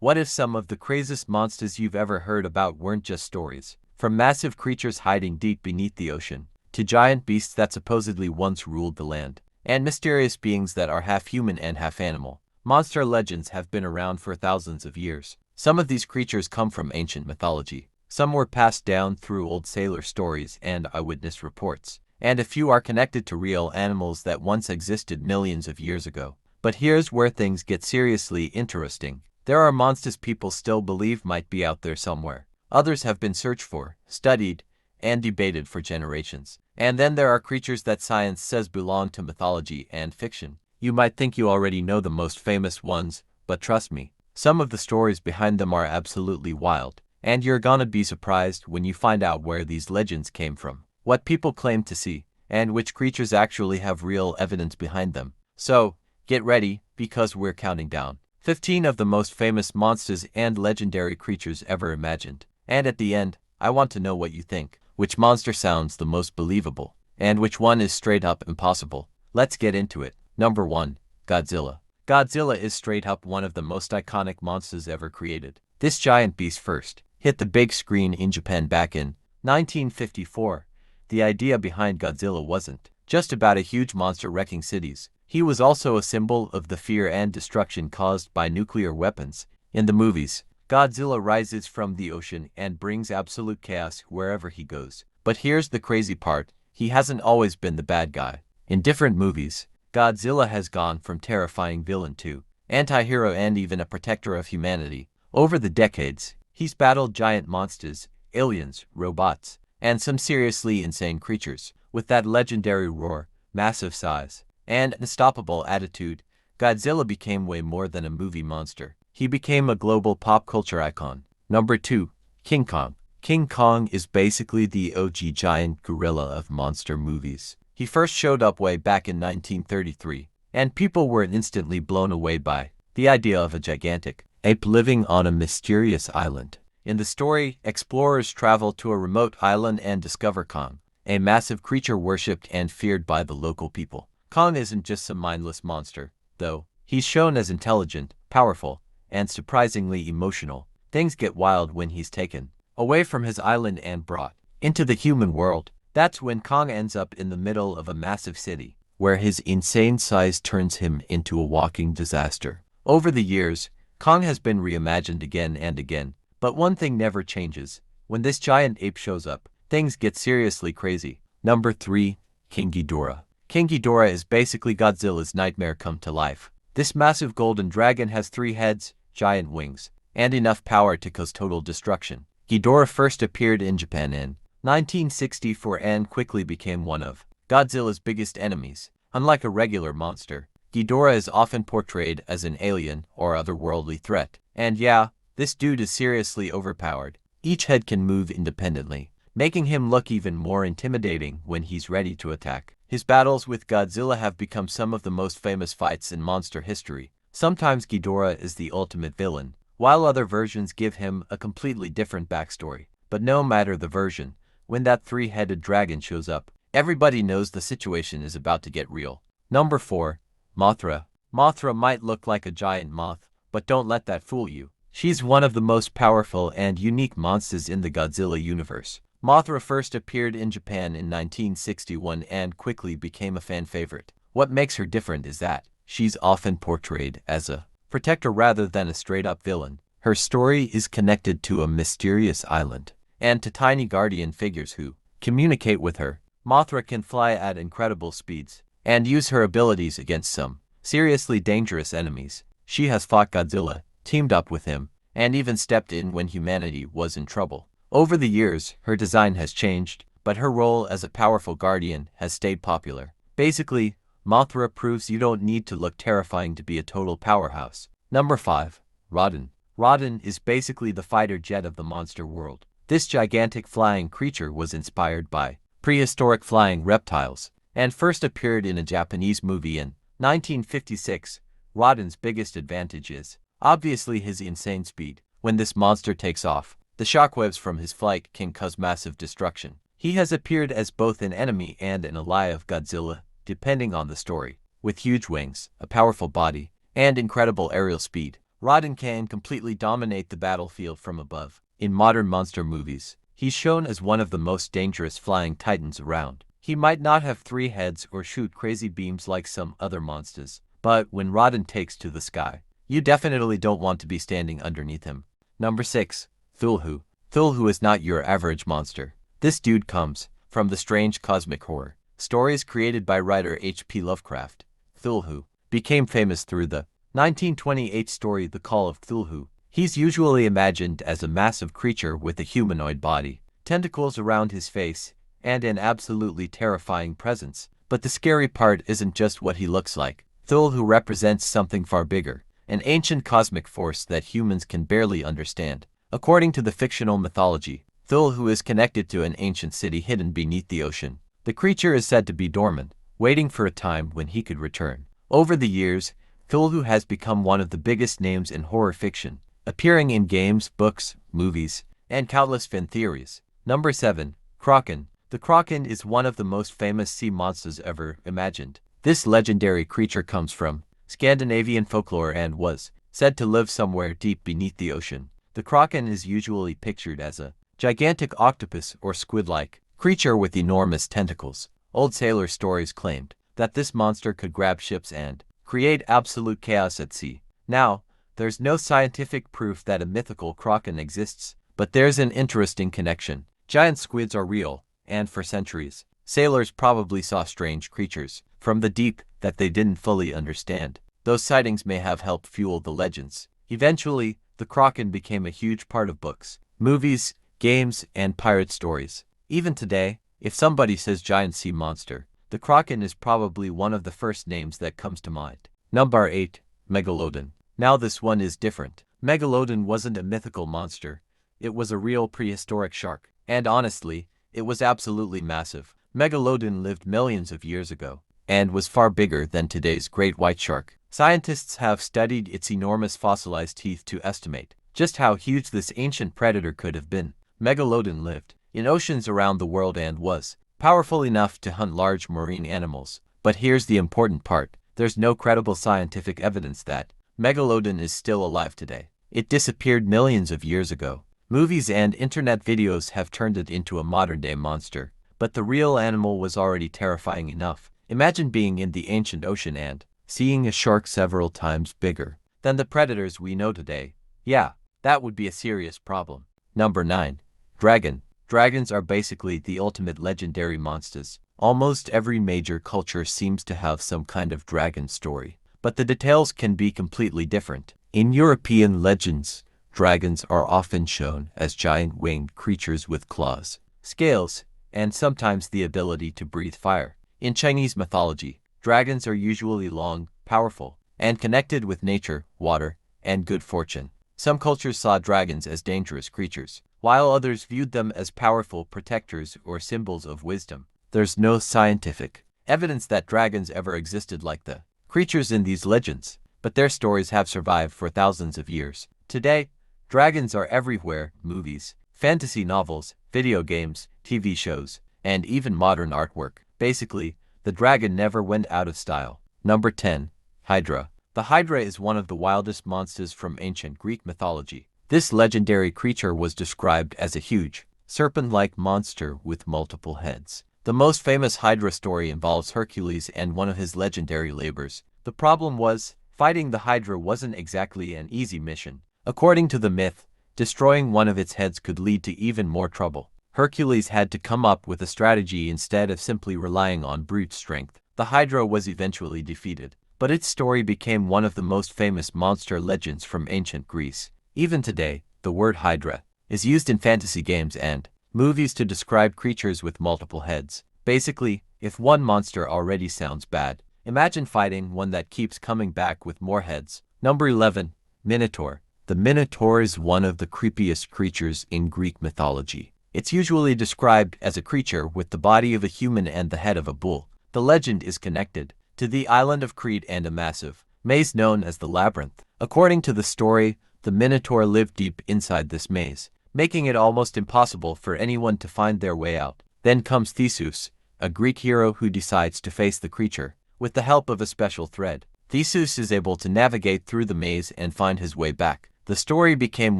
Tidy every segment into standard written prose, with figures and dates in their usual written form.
What if some of the craziest monsters you've ever heard about weren't just stories? From massive creatures hiding deep beneath the ocean, to giant beasts that supposedly once ruled the land, and mysterious beings that are half human and half animal. Monster legends have been around for thousands of years. Some of these creatures come from ancient mythology. Some were passed down through old sailor stories and eyewitness reports, and a few are connected to real animals that once existed millions of years ago. But here's where things get seriously interesting. There are monsters people still believe might be out there somewhere. Others have been searched for, studied, and debated for generations. And then there are creatures that science says belong to mythology and fiction. You might think you already know the most famous ones, but trust me, some of the stories behind them are absolutely wild. And you're gonna be surprised when you find out where these legends came from, what people claim to see, and which creatures actually have real evidence behind them. So, get ready, because we're counting down 15 of the most famous monsters and legendary creatures ever imagined. And at the end, I want to know what you think. Which monster sounds the most believable? And which one is straight up impossible? Let's get into it. Number 1. Godzilla. Godzilla is straight up one of the most iconic monsters ever created. This giant beast first hit the big screen in Japan back in 1954. The idea behind Godzilla wasn't just about a huge monster wrecking cities. He was also a symbol of the fear and destruction caused by nuclear weapons. In the movies, Godzilla rises from the ocean and brings absolute chaos wherever he goes. But here's the crazy part, he hasn't always been the bad guy. In different movies, Godzilla has gone from terrifying villain to anti-hero and even a protector of humanity. Over the decades, he's battled giant monsters, aliens, robots, and some seriously insane creatures. With that legendary roar, massive size, and unstoppable attitude, Godzilla became way more than a movie monster. He became a global pop culture icon. Number 2. King Kong. King Kong is basically the OG giant gorilla of monster movies. He first showed up way back in 1933, and people were instantly blown away by the idea of a gigantic ape living on a mysterious island. In the story, explorers travel to a remote island and discover Kong, a massive creature worshipped and feared by the local people. Kong isn't just some mindless monster, though. He's shown as intelligent, powerful, and surprisingly emotional. Things get wild when he's taken away from his island and brought into the human world. That's when Kong ends up in the middle of a massive city, where his insane size turns him into a walking disaster. Over the years, Kong has been reimagined again and again, but one thing never changes. When this giant ape shows up, things get seriously crazy. Number 3. King Ghidorah. King Ghidorah is basically Godzilla's nightmare come to life. This massive golden dragon has 3 heads, giant wings, and enough power to cause total destruction. Ghidorah first appeared in Japan in 1964 and quickly became one of Godzilla's biggest enemies. Unlike a regular monster, Ghidorah is often portrayed as an alien or otherworldly threat. And yeah, this dude is seriously overpowered. Each head can move independently, making him look even more intimidating when he's ready to attack. His battles with Godzilla have become some of the most famous fights in monster history. Sometimes Ghidorah is the ultimate villain, while other versions give him a completely different backstory. But no matter the version, when that 3-headed dragon shows up, everybody knows the situation is about to get real. Number 4. Mothra. Mothra might look like a giant moth, but don't let that fool you. She's one of the most powerful and unique monsters in the Godzilla universe. Mothra first appeared in Japan in 1961 and quickly became a fan favorite. What makes her different is that she's often portrayed as a protector rather than a straight-up villain. Her story is connected to a mysterious island and to tiny guardian figures who communicate with her. Mothra can fly at incredible speeds and use her abilities against some seriously dangerous enemies. She has fought Godzilla, teamed up with him, and even stepped in when humanity was in trouble. Over the years, her design has changed, but her role as a powerful guardian has stayed popular. Basically, Mothra proves you don't need to look terrifying to be a total powerhouse. Number 5. Rodan. Rodan is basically the fighter jet of the monster world. This gigantic flying creature was inspired by prehistoric flying reptiles and first appeared in a Japanese movie in 1956. Rodan's biggest advantage is obviously his insane speed. When this monster takes off, the shockwaves from his flight can cause massive destruction. He has appeared as both an enemy and an ally of Godzilla, depending on the story. With huge wings, a powerful body, and incredible aerial speed, Rodan can completely dominate the battlefield from above. In modern monster movies, he's shown as one of the most dangerous flying titans around. He might not have 3 heads or shoot crazy beams like some other monsters, but when Rodan takes to the sky, you definitely don't want to be standing underneath him. Number 6. Cthulhu. Cthulhu is not your average monster. This dude comes from the strange cosmic horror stories created by writer H.P. Lovecraft. Cthulhu became famous through the 1928 story The Call of Cthulhu. He's usually imagined as a massive creature with a humanoid body, tentacles around his face, and an absolutely terrifying presence. But the scary part isn't just what he looks like. Cthulhu represents something far bigger, an ancient cosmic force that humans can barely understand. According to the fictional mythology, Cthulhu is connected to an ancient city hidden beneath the ocean. The creature is said to be dormant, waiting for a time when he could return. Over the years, Cthulhu has become one of the biggest names in horror fiction, appearing in games, books, movies, and countless fan theories. Number 7. Kraken. The Kraken is one of the most famous sea monsters ever imagined. This legendary creature comes from Scandinavian folklore and was said to live somewhere deep beneath the ocean. The Kraken is usually pictured as a gigantic octopus or squid-like creature with enormous tentacles. Old sailor stories claimed that this monster could grab ships and create absolute chaos at sea. Now, there's no scientific proof that a mythical Kraken exists, but there's an interesting connection. Giant squids are real, and for centuries, sailors probably saw strange creatures from the deep that they didn't fully understand. Those sightings may have helped fuel the legends. Eventually, the Kraken became a huge part of books, movies, games, and pirate stories. Even today, if somebody says giant sea monster, the Kraken is probably one of the first names that comes to mind. Number 8. Megalodon. Now this one is different. Megalodon wasn't a mythical monster. It was a real prehistoric shark. And honestly, it was absolutely massive. Megalodon lived millions of years ago and was far bigger than today's great white shark. Scientists have studied its enormous fossilized teeth to estimate just how huge this ancient predator could have been. Megalodon lived in oceans around the world and was powerful enough to hunt large marine animals. But here's the important part. There's no credible scientific evidence that Megalodon is still alive today. It disappeared millions of years ago. Movies and internet videos have turned it into a modern-day monster, but the real animal was already terrifying enough. Imagine being in the ancient ocean and seeing a shark several times bigger than the predators we know today. Yeah, that would be a serious problem. Number 9. Dragon. Dragons are basically the ultimate legendary monsters. Almost every major culture seems to have some kind of dragon story, but the details can be completely different. In European legends, dragons are often shown as giant winged creatures with claws, scales, and sometimes the ability to breathe fire. In Chinese mythology, dragons are usually long, powerful, and connected with nature, water, and good fortune. Some cultures saw dragons as dangerous creatures, while others viewed them as powerful protectors or symbols of wisdom. There's no scientific evidence that dragons ever existed like the creatures in these legends, but their stories have survived for thousands of years. Today, dragons are everywhere: movies, fantasy novels, video games, TV shows, and even modern artwork. Basically, the dragon never went out of style. Number 10. Hydra. The Hydra is one of the wildest monsters from ancient Greek mythology. This legendary creature was described as a huge, serpent-like monster with multiple heads. The most famous Hydra story involves Hercules and one of his legendary labors. The problem was, fighting the Hydra wasn't exactly an easy mission. According to the myth, destroying one of its heads could lead to even more trouble. Hercules had to come up with a strategy instead of simply relying on brute strength. The Hydra was eventually defeated, but its story became one of the most famous monster legends from ancient Greece. Even today, the word Hydra is used in fantasy games and movies to describe creatures with multiple heads. Basically, if one monster already sounds bad, imagine fighting one that keeps coming back with more heads. Number 11. Minotaur. The Minotaur is one of the creepiest creatures in Greek mythology. It's usually described as a creature with the body of a human and the head of a bull. The legend is connected to the island of Crete and a massive maze known as the Labyrinth. According to the story, the Minotaur lived deep inside this maze, making it almost impossible for anyone to find their way out. Then comes Theseus, a Greek hero who decides to face the creature with the help of a special thread. Theseus is able to navigate through the maze and find his way back. The story became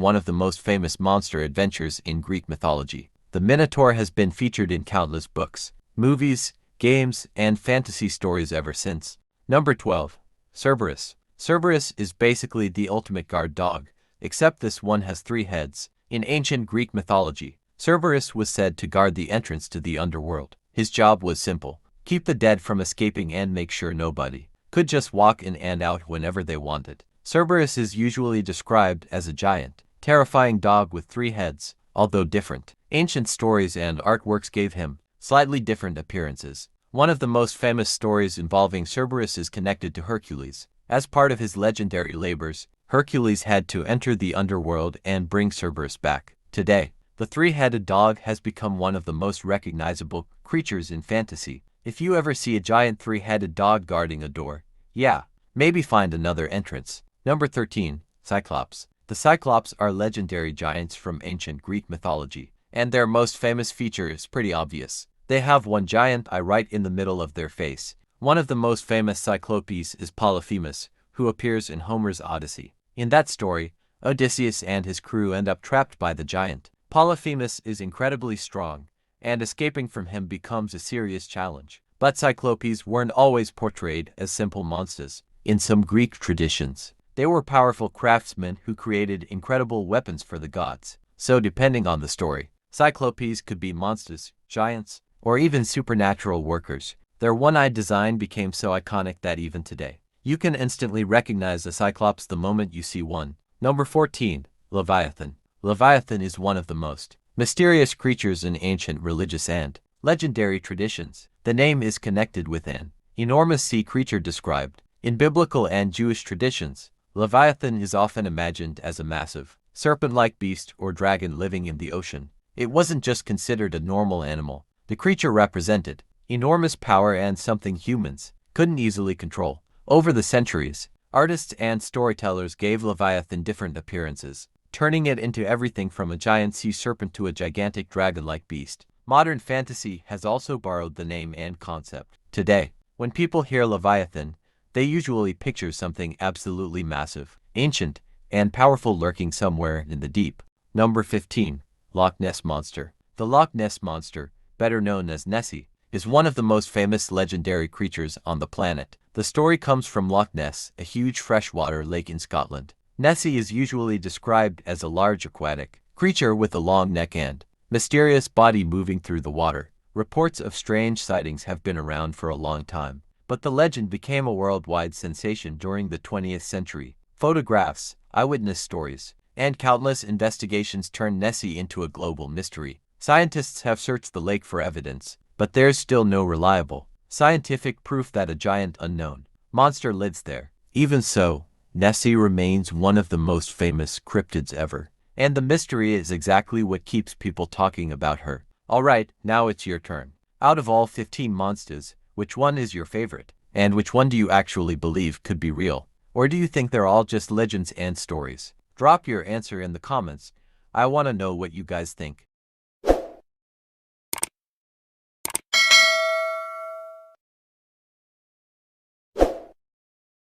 one of the most famous monster adventures in Greek mythology. The Minotaur has been featured in countless books, movies, games, and fantasy stories ever since. Number 12. Cerberus. Cerberus is basically the ultimate guard dog, except this one has 3 heads. In ancient Greek mythology, Cerberus was said to guard the entrance to the underworld. His job was simple: keep the dead from escaping and make sure nobody could just walk in and out whenever they wanted. Cerberus is usually described as a giant, terrifying dog with 3 heads, although different ancient stories and artworks gave him slightly different appearances. One of the most famous stories involving Cerberus is connected to Hercules. As part of his legendary labors, Hercules had to enter the underworld and bring Cerberus back. Today, the 3-headed dog has become one of the most recognizable creatures in fantasy. If you ever see a giant 3-headed dog guarding a door, yeah, maybe find another entrance. Number 13. Cyclops. The Cyclops are legendary giants from ancient Greek mythology, and their most famous feature is pretty obvious. They have one giant eye right in the middle of their face. One of the most famous Cyclopes is Polyphemus, who appears in Homer's Odyssey. In that story, Odysseus and his crew end up trapped by the giant. Polyphemus is incredibly strong, and escaping from him becomes a serious challenge. But Cyclopes weren't always portrayed as simple monsters. In some Greek traditions, they were powerful craftsmen who created incredible weapons for the gods. So depending on the story, Cyclopes could be monsters, giants, or even supernatural workers. Their one-eyed design became so iconic that even today, you can instantly recognize a Cyclops the moment you see one. Number 14. Leviathan. Leviathan is one of the most mysterious creatures in ancient religious and legendary traditions. The name is connected with an enormous sea creature described in biblical and Jewish traditions. Leviathan is often imagined as a massive, serpent-like beast or dragon living in the ocean. It wasn't just considered a normal animal. The creature represented enormous power and something humans couldn't easily control. Over the centuries, artists and storytellers gave Leviathan different appearances, turning it into everything from a giant sea serpent to a gigantic dragon-like beast. Modern fantasy has also borrowed the name and concept. Today, when people hear Leviathan, they usually picture something absolutely massive, ancient, and powerful lurking somewhere in the deep. Number 15. Loch Ness Monster. The Loch Ness Monster, better known as Nessie, is one of the most famous legendary creatures on the planet. The story comes from Loch Ness, a huge freshwater lake in Scotland. Nessie is usually described as a large aquatic creature with a long neck and mysterious body moving through the water. Reports of strange sightings have been around for a long time, but the legend became a worldwide sensation during the 20th century. Photographs, eyewitness stories, and countless investigations turned Nessie into a global mystery. Scientists have searched the lake for evidence, but there's still no reliable scientific proof that a giant unknown monster lives there. Even so, Nessie remains one of the most famous cryptids ever, and the mystery is exactly what keeps people talking about her. Alright, now it's your turn. Out of all 15 monsters, which one is your favorite? And which one do you actually believe could be real? Or do you think they're all just legends and stories? Drop your answer in the comments. I want to know what you guys think.